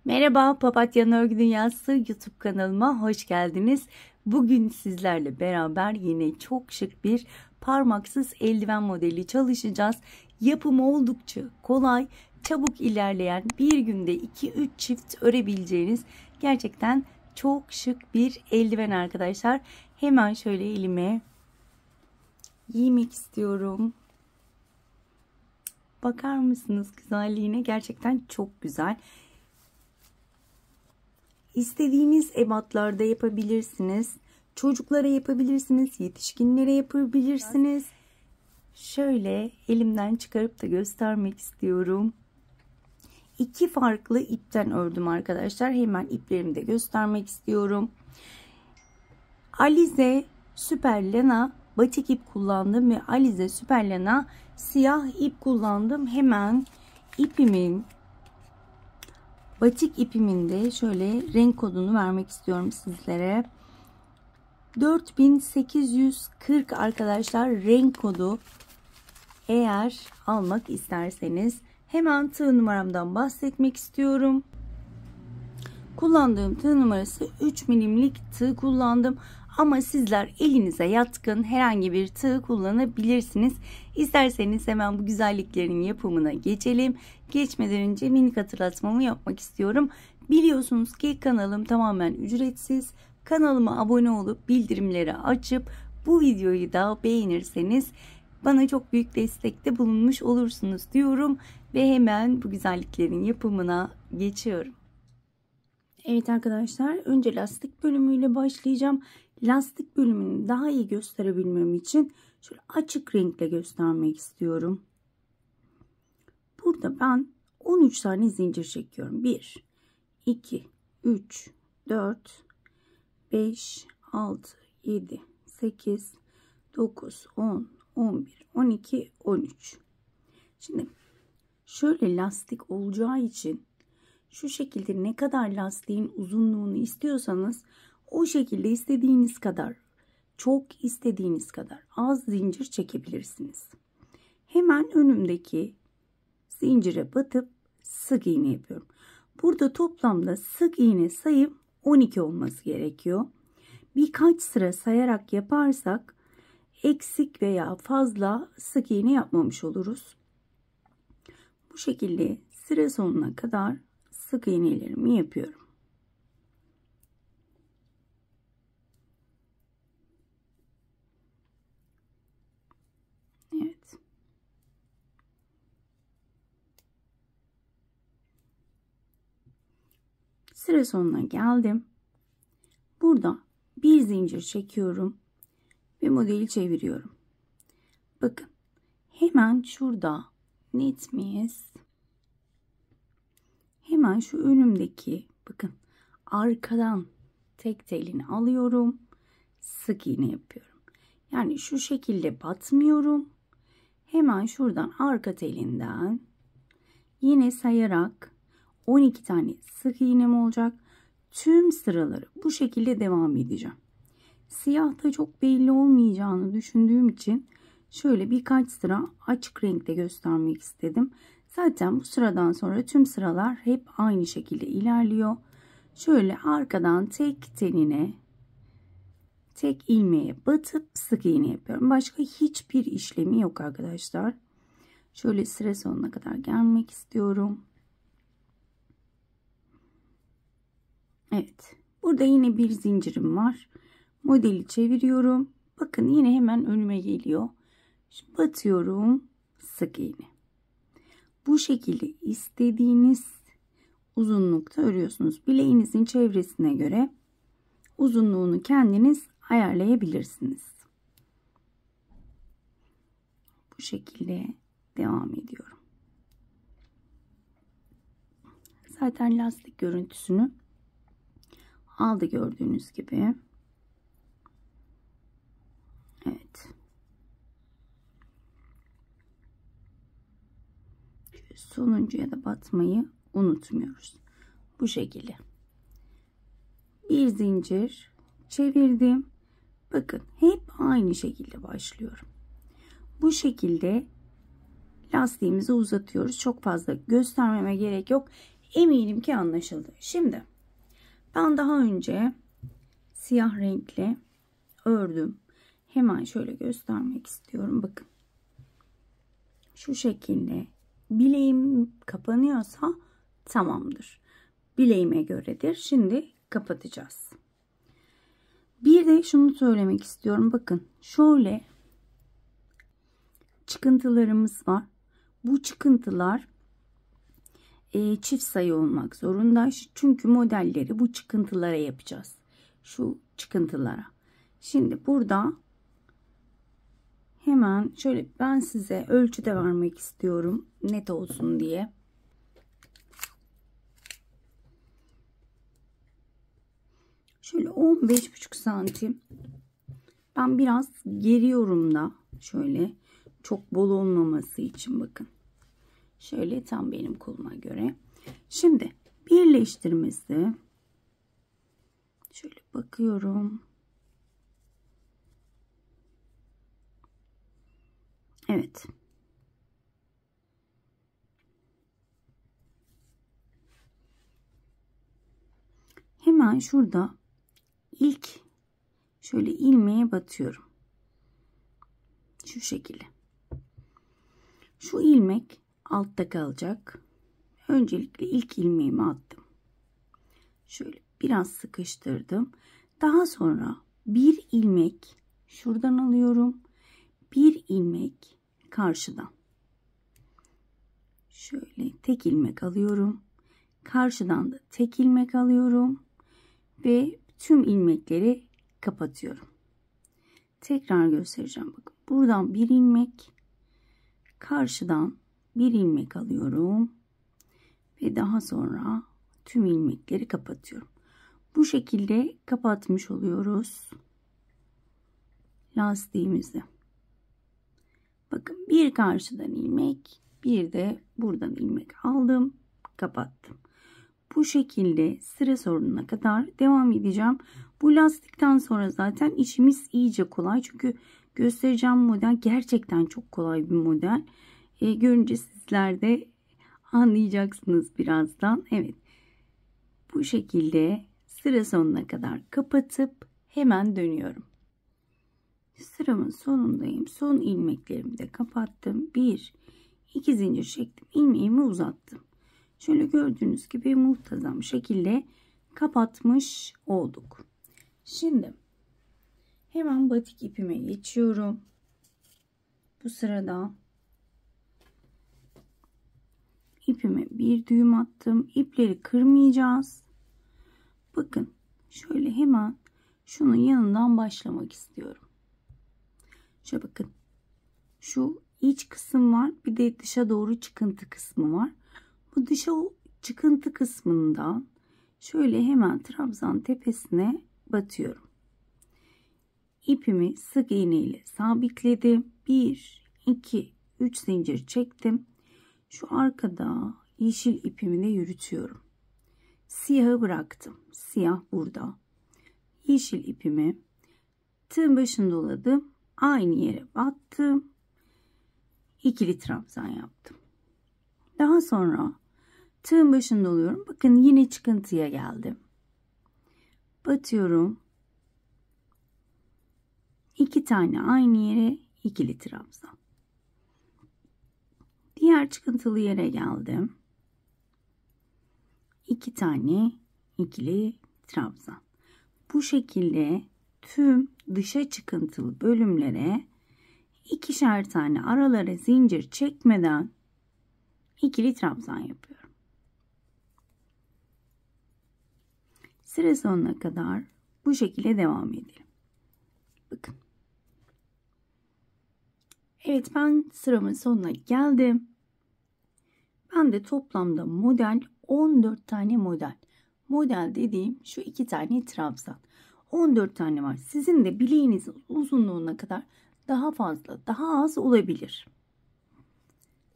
Merhaba, Papatya'nın Örgü Dünyası YouTube kanalıma hoş geldiniz. Bugün sizlerle beraber yine çok şık bir parmaksız eldiven modeli çalışacağız. Yapımı oldukça kolay, çabuk ilerleyen, bir günde 2-3 çift örebileceğiniz gerçekten çok şık bir eldiven arkadaşlar. Hemen şöyle elime giymek istiyorum. Bakar mısınız güzelliğine? Gerçekten çok güzel. İstediğiniz ebatlarda yapabilirsiniz. Çocuklara yapabilirsiniz. Yetişkinlere yapabilirsiniz. Şöyle elimden çıkarıp da göstermek istiyorum. İki farklı ipten ördüm arkadaşlar. Hemen iplerimi de göstermek istiyorum. Alize Süper Lana batik ip kullandım ve Alize Süper Lana siyah ip kullandım. Hemen ipimin batik ipimin de şöyle renk kodunu vermek istiyorum sizlere. 4840 arkadaşlar renk kodu. Eğer almak isterseniz hemen tığ numaramdan bahsetmek istiyorum. Kullandığım tığ numarası 3 milimlik tığ kullandım. Ama sizler elinize yatkın herhangi bir tığ kullanabilirsiniz. İsterseniz hemen bu güzelliklerin yapımına geçelim. Geçmeden önce minik hatırlatmamı yapmak istiyorum. Biliyorsunuz ki kanalım tamamen ücretsiz. Kanalıma abone olup bildirimleri açıp bu videoyu da beğenirseniz bana çok büyük destekte bulunmuş olursunuz diyorum. Ve hemen bu güzelliklerin yapımına geçiyorum. Evet arkadaşlar, önce lastik bölümüyle başlayacağım. Lastik bölümünü daha iyi gösterebilmem için şöyle açık renkle göstermek istiyorum. Burada ben 13 tane zincir çekiyorum. 1, 2, 3, 4, 5, 6, 7, 8, 9, 10, 11, 12, 13. Şimdi şöyle lastik olacağı için şu şekilde ne kadar lastiğin uzunluğunu istiyorsanız o şekilde istediğiniz kadar, çok istediğiniz kadar az zincir çekebilirsiniz. Hemen önümdeki zincire batıp sık iğne yapıyorum. Burada toplamda sık iğne sayım 12 olması gerekiyor. Birkaç sıra sayarak yaparsak eksik veya fazla sık iğne yapmamış oluruz. Bu şekilde sıra sonuna kadar sık iğnelerimi yapıyorum. Evet. Sıra sonuna geldim. Burada bir zincir çekiyorum ve modeli çeviriyorum. Bakın hemen şurada net miyiz? Hemen şu önümdeki bakın arkadan tek telini alıyorum. Sık iğne yapıyorum. Yani şu şekilde batmıyorum. Hemen şuradan arka telinden yine sayarak 12 tane sık iğnem olacak. Tüm sıraları bu şekilde devam edeceğim. Siyahta çok belli olmayacağını düşündüğüm için şöyle birkaç sıra açık renkte göstermek istedim. Zaten bu sıradan sonra tüm sıralar hep aynı şekilde ilerliyor. Şöyle arkadan tek teline, tek ilmeğe batıp sık iğne yapıyorum. Başka hiçbir işlemi yok arkadaşlar. Şöyle sıra sonuna kadar gelmek istiyorum. Evet. Burada yine bir zincirim var. Modeli çeviriyorum. Bakın yine hemen önüme geliyor. Şimdi batıyorum. Sık iğne. Bu şekilde istediğiniz uzunlukta örüyorsunuz. Bileğinizin çevresine göre uzunluğunu kendiniz ayarlayabilirsiniz. Bu şekilde devam ediyorum. Zaten lastik görüntüsünü aldı gördüğünüz gibi. Evet. Sonuncuya da batmayı unutmuyoruz. Bu şekilde. Bir zincir çevirdim. Bakın hep aynı şekilde başlıyorum. Bu şekilde lastiğimizi uzatıyoruz. Çok fazla göstermeme gerek yok. Eminim ki anlaşıldı. Şimdi ben daha önce siyah renkle ördüm. Hemen şöyle göstermek istiyorum. Bakın. Şu şekilde bileğim kapanıyorsa tamamdır. Bileğime göredir. Şimdi kapatacağız. Bir de şunu söylemek istiyorum. Bakın şöyle çıkıntılarımız var. Bu çıkıntılar çift sayı olmak zorunda. Çünkü modelleri bu çıkıntılara yapacağız. Şu çıkıntılara. Şimdi burada hemen şöyle ben size ölçüde vermek istiyorum. Net olsun diye. Şöyle 15,5 santim. Ben biraz geriyorum da şöyle çok bol olmaması için bakın. Şöyle tam benim koluma göre. Şimdi birleştirmesi şöyle bakıyorum. Evet. Hemen şurada ilk şöyle ilmeğe batıyorum. Şu şekilde. Şu ilmek altta kalacak. Öncelikle ilk ilmeğimi attım. Şöyle biraz sıkıştırdım. Daha sonra bir ilmek şuradan alıyorum. Bir ilmek karşıdan. Şöyle tek ilmek alıyorum. Karşıdan da tek ilmek alıyorum. Ve tüm ilmekleri kapatıyorum. Tekrar göstereceğim. Bakın buradan bir ilmek. Karşıdan bir ilmek alıyorum. Ve daha sonra tüm ilmekleri kapatıyorum. Bu şekilde kapatmış oluyoruz lastiğimizi. Bakın bir karşıdan ilmek, bir de buradan ilmek aldım, kapattım. Bu şekilde sıra sonuna kadar devam edeceğim. Bu lastikten sonra zaten işimiz iyice kolay. Çünkü göstereceğim model gerçekten çok kolay bir model. Görünce sizler de anlayacaksınız birazdan. Evet. Bu şekilde sıra sonuna kadar kapatıp hemen dönüyorum. Sıramın sonundayım. Son ilmeklerimi de kapattım. 1, 2 zincir çektim. İlmeğimi uzattım. Şöyle gördüğünüz gibi muntazam şekilde kapatmış olduk. Şimdi hemen batik ipime geçiyorum. Bu sırada ipime bir düğüm attım. İpleri kırmayacağız. Bakın şöyle hemen şunun yanından başlamak istiyorum. Şöyle bakın. Şu iç kısım var. Bir de dışa doğru çıkıntı kısmı var. Bu dışa çıkıntı kısmından şöyle hemen trabzan tepesine batıyorum. İpimi sık iğne ile sabitledim. 1, 2, 3 zincir çektim. Şu arkada yeşil ipimi de yürütüyorum. Siyahı bıraktım. Siyah burada. Yeşil ipimi tığın başını doladım. Aynı yere battım. İkili trabzan yaptım. Daha sonra tığın başını doluyorum. Bakın yine çıkıntıya geldim. Batıyorum. 2 tane aynı yere ikili trabzan. Diğer çıkıntılı yere geldim. 2 tane ikili trabzan. Bu şekilde tüm dışa çıkıntılı bölümlere ikişer tane aralara zincir çekmeden ikili trabzan yapıyorum. Sıra sonuna kadar bu şekilde devam edelim. Bakın. Evet, ben sıramın sonuna geldim. Ben de toplamda model 14 tane model. Model dediğim şu 2 tane trabzan. 14 tane var. Sizin de bileğinizin uzunluğuna kadar daha fazla, daha az olabilir.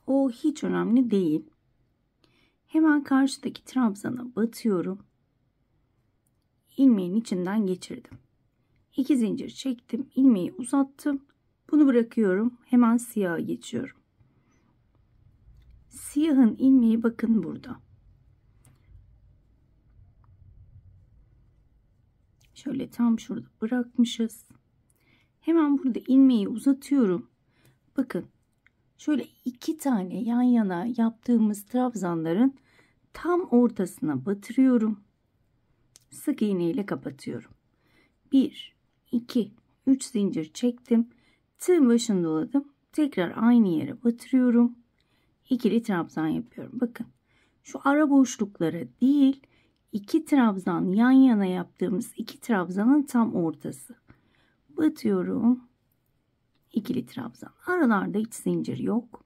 O hiç önemli değil. Hemen karşıdaki trabzana batıyorum. İlmeğin içinden geçirdim. 2 zincir çektim. İlmeği uzattım. Bunu bırakıyorum. Hemen siyaha geçiyorum. Siyahın ilmeği bakın burada. Şöyle tam şurada bırakmışız. Hemen burada ilmeği uzatıyorum. Bakın şöyle 2 tane yan yana yaptığımız trabzanların tam ortasına batırıyorum. Sık iğne ile kapatıyorum. 1, 2, 3 zincir çektim. Tığın başını doladım. Tekrar aynı yere batırıyorum. İkili trabzan yapıyorum. Bakın şu ara boşluklara değil, 2 trabzan yan yana yaptığımız 2 trabzanın tam ortası. Batıyorum. İkili trabzan. Aralarda hiç zincir yok.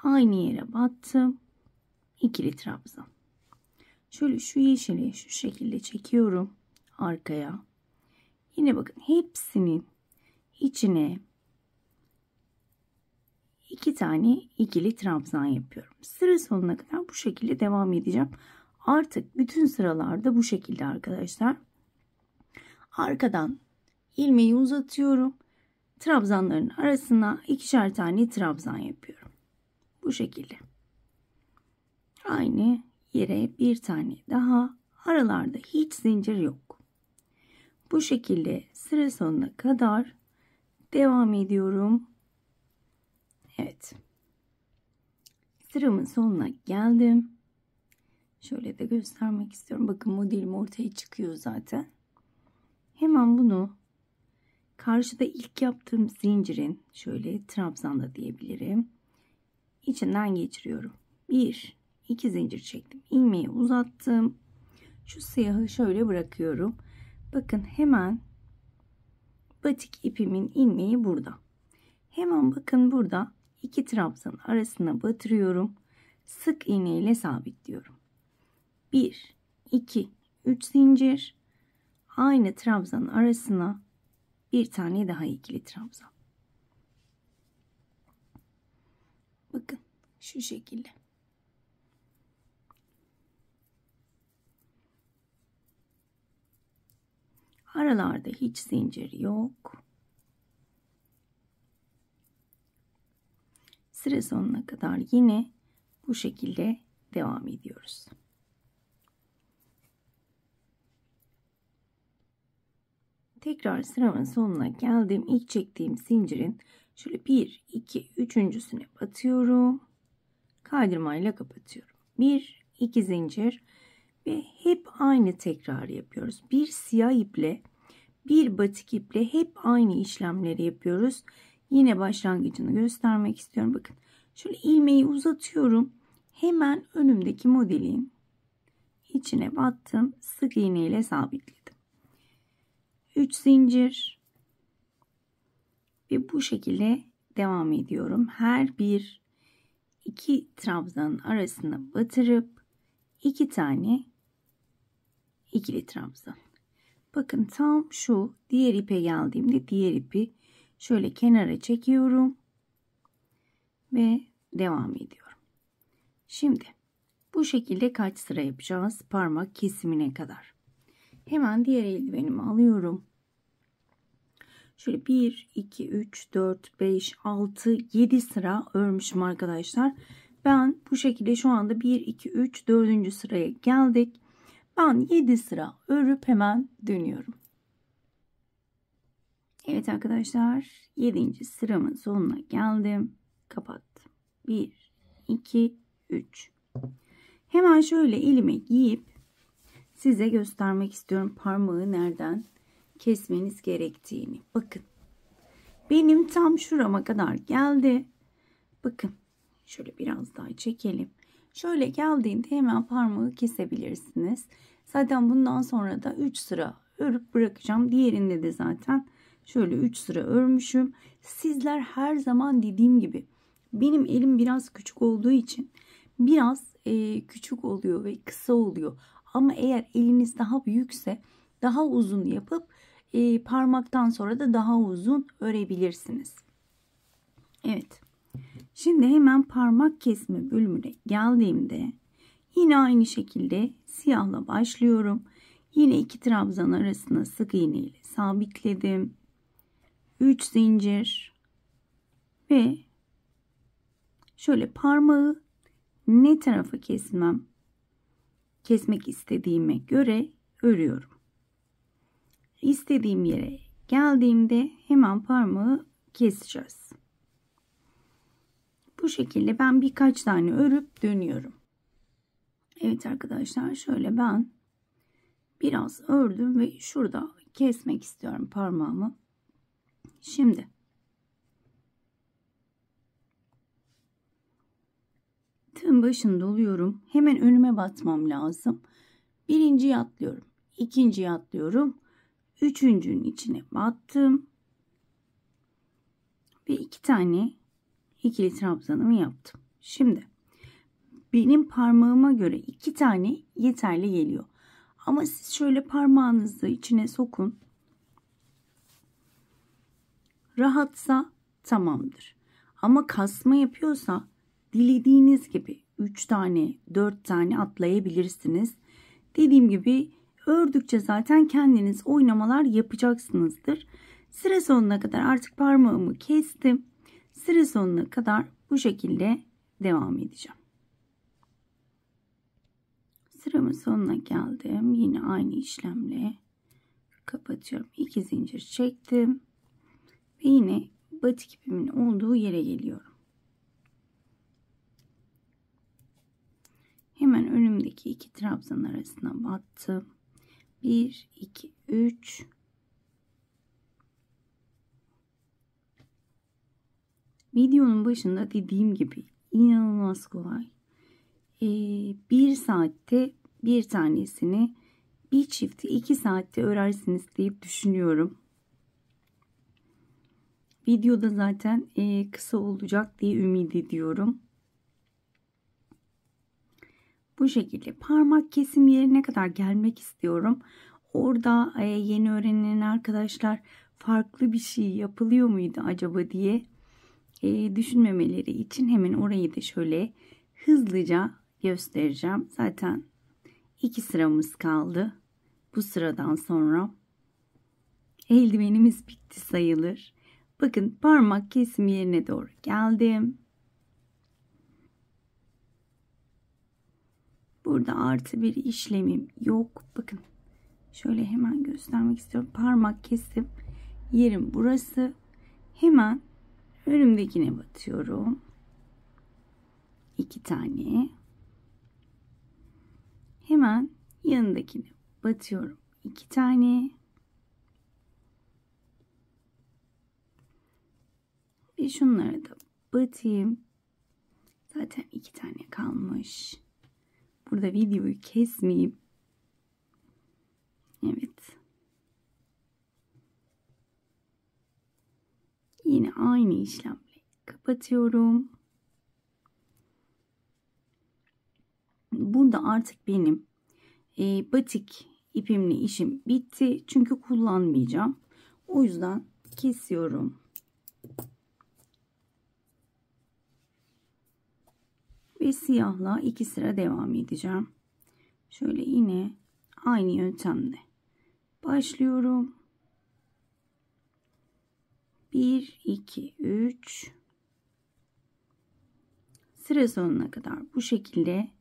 Aynı yere battım. İkili trabzan. Şöyle şu yeşili şu şekilde çekiyorum arkaya. Yine bakın hepsinin içine 2 tane ikili trabzan yapıyorum. Sıra sonuna kadar bu şekilde devam edeceğim. Artık bütün sıralarda bu şekilde arkadaşlar. Arkadan ilmeği uzatıyorum. Trabzanların arasına 2'şer tane trabzan yapıyorum. Bu şekilde. Aynı yere bir tane daha. Aralarda hiç zincir yok. Bu şekilde sıra sonuna kadar devam ediyorum. Evet. Sıramın sonuna geldim. Şöyle de göstermek istiyorum. Bakın modelim ortaya çıkıyor zaten. Hemen bunu karşıda ilk yaptığım zincirin şöyle trabzanda diyebilirim. İçinden geçiriyorum. 1, 2 zincir çektim. İlmeği uzattım. Şu siyahı şöyle bırakıyorum. Bakın hemen batik ipimin ilmeği burada. Hemen bakın burada 2 trabzan arasına batırıyorum. Sık iğne ile sabitliyorum. 1, 2, 3 zincir. Aynı trabzanın arasına bir tane daha ikili trabzan. Bakın şu şekilde. Aralarda hiç zincir yok. Sıra sonuna kadar yine bu şekilde devam ediyoruz. Tekrar sıramın sonuna geldim. İlk çektiğim zincirin şöyle 1, 2, üçüncüsüne batıyorum. Kaydırmayla kapatıyorum. 1, 2 zincir ve hep aynı tekrar yapıyoruz. Bir siyah iple, bir batik iple hep aynı işlemleri yapıyoruz. Yine başlangıcını göstermek istiyorum. Bakın şöyle ilmeği uzatıyorum. Hemen önümdeki modelin içine battım. Sık iğne ile sabitledim. 3 zincir ve bu şekilde devam ediyorum. Her bir 2 trabzanın arasına batırıp 2 tane ikili trabzan. Bakın tam şu diğer ipe geldiğimde diğer ipi şöyle kenara çekiyorum ve devam ediyorum. Şimdi bu şekilde kaç sıra yapacağız? Parmak kesimine kadar. Hemen diğer eldivenimi alıyorum. Şöyle 1, 2, 3, 4, 5, 6, 7 sıra örmüşüm arkadaşlar. Ben bu şekilde şu anda 1, 2, 3, 4. sıraya geldik. Ben 7 sıra örüp hemen dönüyorum. Evet arkadaşlar 7. sıramın sonuna geldim. Kapattım. 1, 2, 3. Hemen şöyle elime giyip size göstermek istiyorum parmağı nereden kesmeniz gerektiğini. Bakın benim tam şurama kadar geldi. Bakın şöyle biraz daha çekelim. Şöyle geldiğinde hemen parmağı kesebilirsiniz. Zaten bundan sonra da 3 sıra örüp bırakacağım. Diğerinde de zaten şöyle 3 sıra örmüşüm. Sizler her zaman dediğim gibi benim elim biraz küçük olduğu için biraz küçük oluyor ve kısa oluyor. Ama eğer eliniz daha büyükse daha uzun yapıp parmaktan sonra da daha uzun örebilirsiniz. Evet. Şimdi hemen parmak kesme bölümüne geldiğimde yine aynı şekilde siyahla başlıyorum. Yine 2 trabzan arasına sık iğne ile sabitledim. 3 zincir ve şöyle parmağı ne tarafa kesmek istediğime göre örüyorum. istediğim yere geldiğimde hemen parmağı keseceğiz. Bu şekilde ben birkaç tane örüp dönüyorum. Evet arkadaşlar, şöyle ben biraz ördüm ve şurada kesmek istiyorum parmağımı. Şimdi tığın başında oluyorum. Hemen önüme batmam lazım. Birinciyi atlıyorum. İkinciyi atlıyorum. Üçüncünün içine battım. Ve 2 tane ikili trabzanımı yaptım. Şimdi benim parmağıma göre 2 tane yeterli geliyor. Ama siz şöyle parmağınızı içine sokun. Rahatsa tamamdır. Ama kasma yapıyorsa dilediğiniz gibi 3 tane 4 tane atlayabilirsiniz. Dediğim gibi ördükçe zaten kendiniz oynamalar yapacaksınızdır. Sıra sonuna kadar artık parmağımı kestim. Sıra sonuna kadar bu şekilde devam edeceğim. Sıramın sonuna geldim. Yine aynı işlemle kapatıyorum. 2 zincir çektim. Ve yine batik ipimin olduğu yere geliyorum. Hemen önümdeki 2 trabzan arasına battım. 1, 2, 3. Videonun başında dediğim gibi inanılmaz kolay. 1 saatte bir tanesini, bir çifti 2 saatte örersiniz deyip düşünüyorum. Videoda zaten kısa olacak diye ümit ediyorum. Bu şekilde parmak kesim yerine kadar gelmek istiyorum. Orada yeni öğrenen arkadaşlar farklı bir şey yapılıyor muydu acaba diye düşünmemeleri için hemen orayı da şöyle hızlıca göstereceğim. Zaten 2 sıramız kaldı. Bu sıradan sonra eldivenimiz bitti sayılır. Bakın parmak kesim yerine doğru geldim. Burada artı bir işlemim yok. Bakın şöyle hemen göstermek istiyorum. Parmak kesim yerim burası. Hemen önümdekine batıyorum. 2 tane. Hemen yanındakine batıyorum. 2 tane. Ve şunlara da batayım. Zaten 2 tane kalmış. Burada videoyu kesmeyeyim. Evet. Yine aynı işlemle kapatıyorum. Burada artık benim batik ipimle işim bitti. Çünkü kullanmayacağım. O yüzden kesiyorum. Ve siyahla 2 sıra devam edeceğim. Şöyle yine aynı yöntemle başlıyorum. 1, 2, 3. Sıra sonuna kadar bu şekilde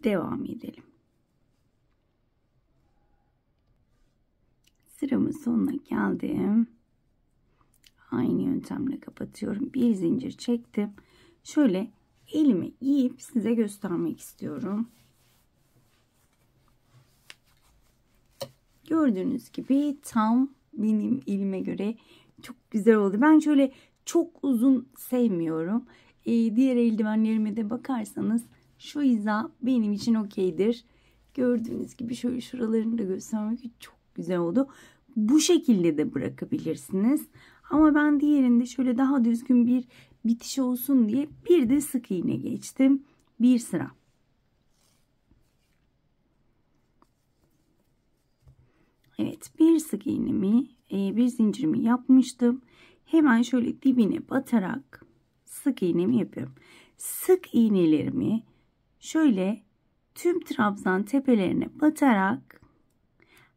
devam edelim. Sıramın sonuna geldim. Aynı yöntemle kapatıyorum. Bir zincir çektim. Şöyle elime yiyip size göstermek istiyorum. Gördüğünüz gibi tam benim elime göre çok güzel oldu. Ben şöyle çok uzun sevmiyorum. Diğer eldivenlerime de bakarsanız şu hiza benim için okeydir. Gördüğünüz gibi şöyle şuralarını da göstermek çok güzel oldu. Bu şekilde de bırakabilirsiniz. Ama ben diğerinde şöyle daha düzgün bir bitiş olsun diye bir de sık iğne geçtim. Bir sıra. Evet, bir sık iğnemi, bir zincirimi yapmıştım. Hemen şöyle dibine batarak sık iğnemi yapıyorum. Sık iğnelerimi şöyle tüm trabzan tepelerine batarak,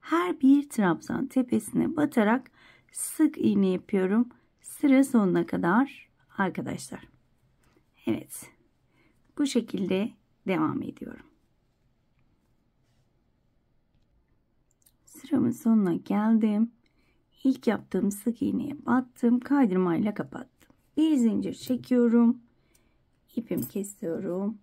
her bir trabzan tepesine batarak sık iğne yapıyorum. Sıra sonuna kadar arkadaşlar. Evet. Bu şekilde devam ediyorum. Sıramın sonuna geldim. İlk yaptığım sık iğneye battım. Kaydırmayla kapattım. Bir zincir çekiyorum. İpimi kesiyorum.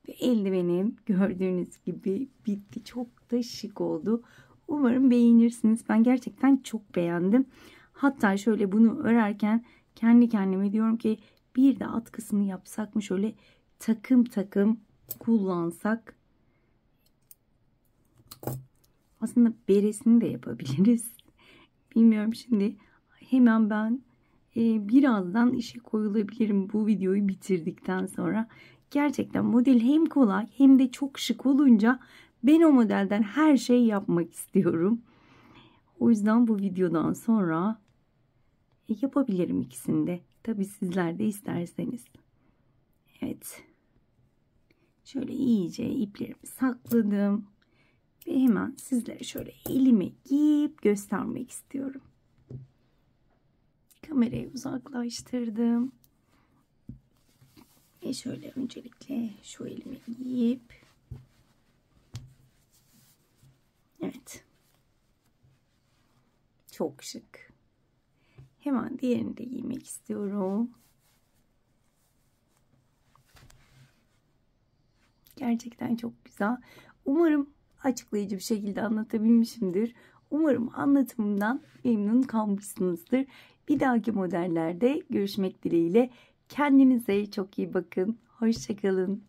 Ve eldivenim gördüğünüz gibi bitti. Çok da şık oldu. Umarım beğenirsiniz. Ben gerçekten çok beğendim. Hatta şöyle bunu örerken kendi kendime diyorum ki bir de atkısını yapsak mı, şöyle takım takım kullansak. Aslında beresini de yapabiliriz. Bilmiyorum, şimdi hemen ben birazdan işe koyulabilirim bu videoyu bitirdikten sonra. Gerçekten model hem kolay hem de çok şık olunca ben o modelden her şey yapmak istiyorum. O yüzden bu videodan sonra yapabilirim ikisini de. Tabii sizler de isterseniz. Evet. Şöyle iyice iplerimi sakladım. Ve hemen sizlere şöyle elime giyip göstermek istiyorum. Kamerayı uzaklaştırdım. Ve şöyle öncelikle şu elime giyip. Evet. Çok şık. Hemen diğerini de giymek istiyorum. Gerçekten çok güzel. Umarım açıklayıcı bir şekilde anlatabilmişimdir. Umarım anlatımımdan memnun kalmışsınızdır. Bir dahaki modellerde görüşmek dileğiyle. Kendinize çok iyi bakın. Hoşça kalın.